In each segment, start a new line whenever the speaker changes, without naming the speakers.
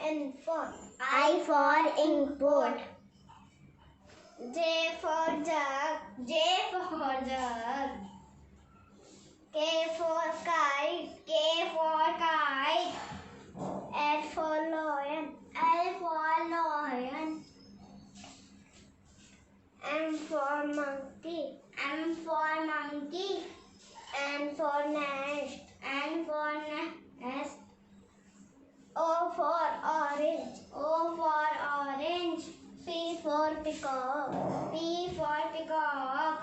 input. I for input. J for jug. J for jug. K for kite. K for kite. L for lion. L for lion. M for monkey. M for monkey. N for nest. N for nest. O for orange. O for orange. P for peacock. P for peacock.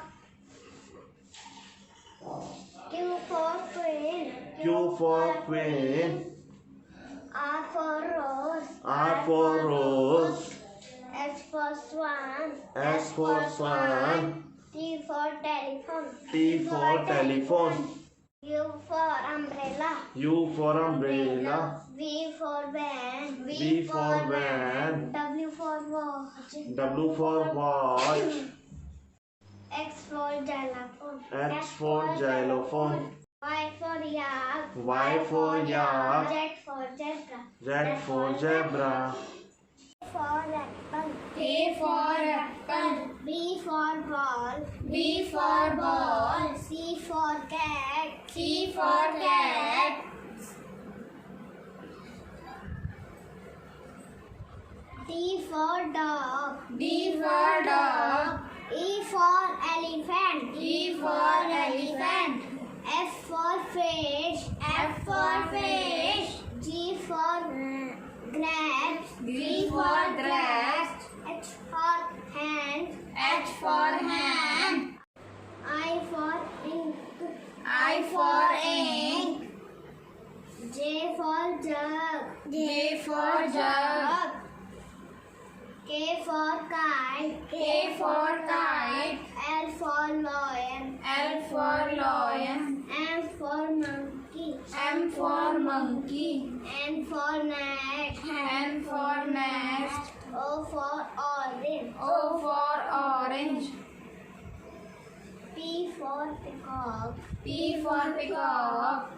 Q for queen.
Q for queen.
R for rose.
R for rose.
S for swan.
S for swan.
T for telephone.
T for telephone.
U for umbrella.
U for umbrella.
V for van.
V for van.
W for watch.
W for watch.
X for xylophone.
X for xylophone.
Y for yak.
Y for yak.
Z for zebra.
Z for zebra.
For apple.
A for apple.
B for ball.
B for ball.
C for cat.
C for cat.
D for dog.
D for dog.
E for elephant.
E for elephant.
F for fish.
F for fish.
G for grapes.
G for grapes.
H for hand.
H for hand.
I for ink.
I for ink.
J for jug.
J for jug.
K for kite.
K for kite.
L for lion.
L for lion.
M for monkey.
M for monkey.
N for nest.
N for nest.
O for orange.
O for orange.
P for peacock.
P for peacock.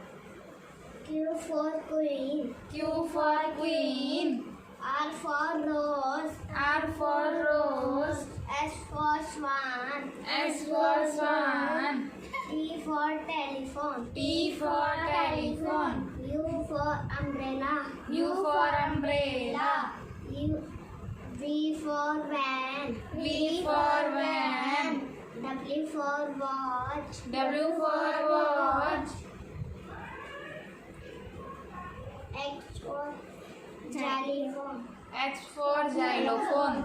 Q for queen.
Q for queen.
R for rose.
R for rose.
S for swan.
S for swan.
T for telephone.
T for telephone.
U for umbrella.
U for umbrella.
V for van.
V for van.
W for watch.
W for watch.
X for xylophone.
X for xylophone.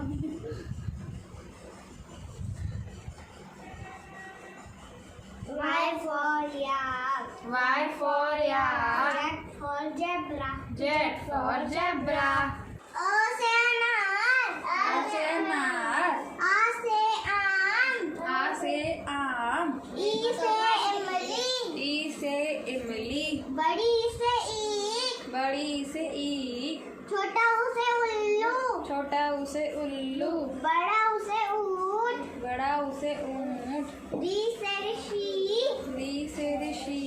Y for yak.
Y for yak.
Z for zebra.
Z for zebra.
O से अनार.
A से अनार.
A से आम.
A से आम.
E से इमली.
E से इमली.
बड़ी से ईख.
बड़ी से ईख.
छोटा उसे उल्लू.
छोटा उसे उल्लू.
बड़ा उसे ऊंट.
बड़ा उसे ऊंट.
री से ऋषि.
री से ऋषि.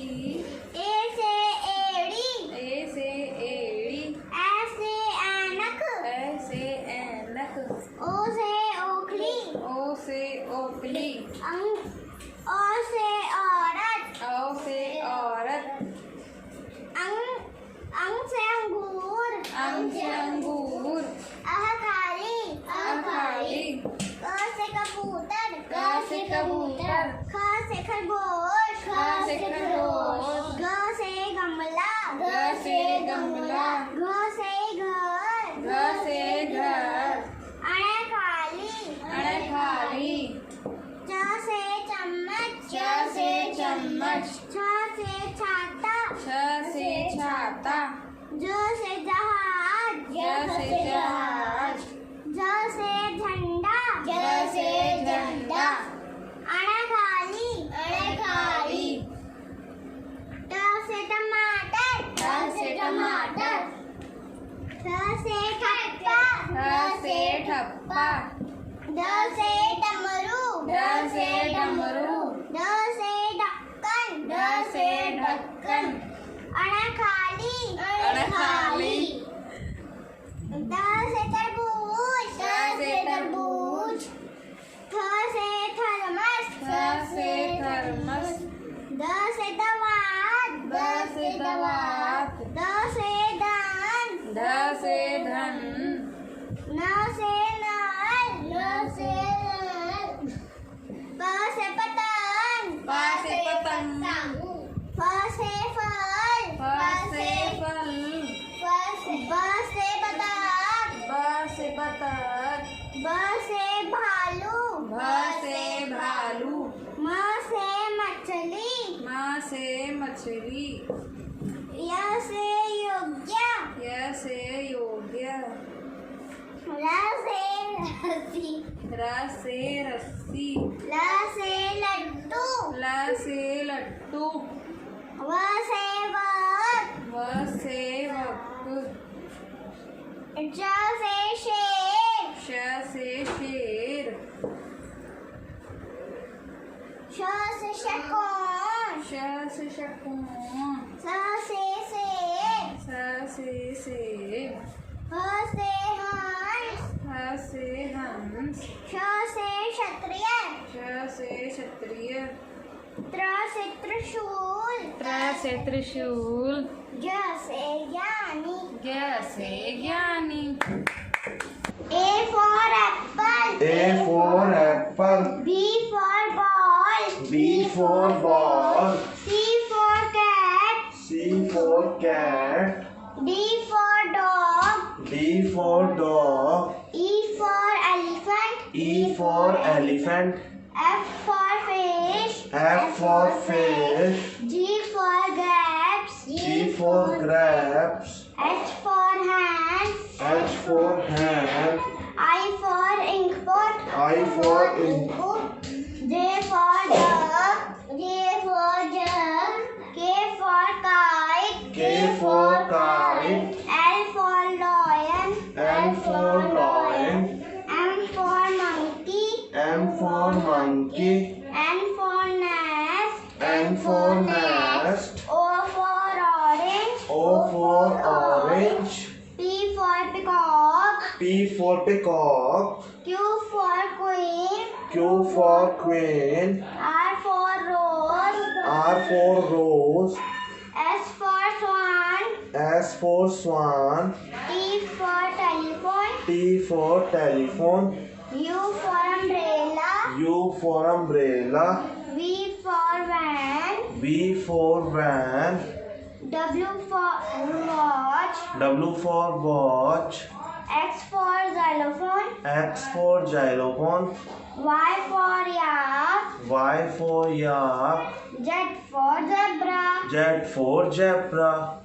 ए से एड़ी.
ए से एड़ी.
ए से ऐनक.
ए से ऐनक.
ओ से ओखली.
ओ से ओखली.
ओ से औरत.
औ से औरत.
अंग से अंगूर.
अंग से अंगूर.
खाली.
खाली.
क से कबूतर.
क से कबूतर.
ख से खरगोश.
ख से खरगोश.
ग से गमला.
ग से गमला.
घ से घर.
घ से घर.
अणे खाली.
अणे खाली.
च से चम्मच.
च से चम्मच.
छ से छाता.
छ से छाता.
ज से जहाज.
ज से जहाज.
ज से झंडा.
ज से झंडा.
अणे खाली.
अणे खाली.
ट से टमाटर.
ट से टमाटर.
ठ से ठप्पा.
ठ से ठप्पा.
ड से डमरू.
ड से डमरू.
ड से ढक्कन.
ड से ढक्कन.
अणे खाली.
अणे खाली.
द से तरबूज,
द से तरबूज,
थ से थर्मस,
थ से थर्मस,
द से दवात,
द से दवात,
द से दान,
ध से धन,
न से नल, न से नल, प से पतंग,
प से पतंग,
फ से फल,
फ से फल,
ब से बतख,
ब से बतख,
ब से भालू,
भ से भालू,
म से मछली,
म से मछली,
य से योग्य,
य से योग्य,
र से रस्सी,
र से रस्सी,
ल से लड्डू,
ल से लट्टू,
व से वक,
व से वक,
ज से शेर,
श से शेर,
श से शकोन,
श से शकुन,
स से सेब,
स से सेब,
ह से हंस,
ह से हंस,
श से क्षत्रिय,
श से क्षत्रिय,
त्र से त्रिशूल,
त्र से त्रिशूल,
ज से ज्ञानी,
ज्ञ से ज्ञानी,
A for apple,
A for apple,
B for ball,
B for ball,
C for cat,
C for cat,
D for dog,
D for dog,
E for elephant,
E for elephant,
F for fish,
F for fish,
G for grapes,
G for grapes,
H for hand,
H for hand,
I for inkpot,
I for input,
J for duck, J for jug, K for kite,
K for kite,
L for lion,
L for lion,
M for monkey,
M for monkey,
N for nest,
N for nest,
O for orange,
O for orange,
P for peacock,
P for peacock,
Q for queen,
Q for queen,
R for rose,
R for rose,
S for swan,
S for swan,
T for telephone,
T for telephone,
U for umbrella,
U for umbrella,
V for van,
V for van,
W for watch,
W for watch,
X for xylophone,
X for xylophone,
Y for yak,
Y for yak,
Z for zebra,
Z for zebra,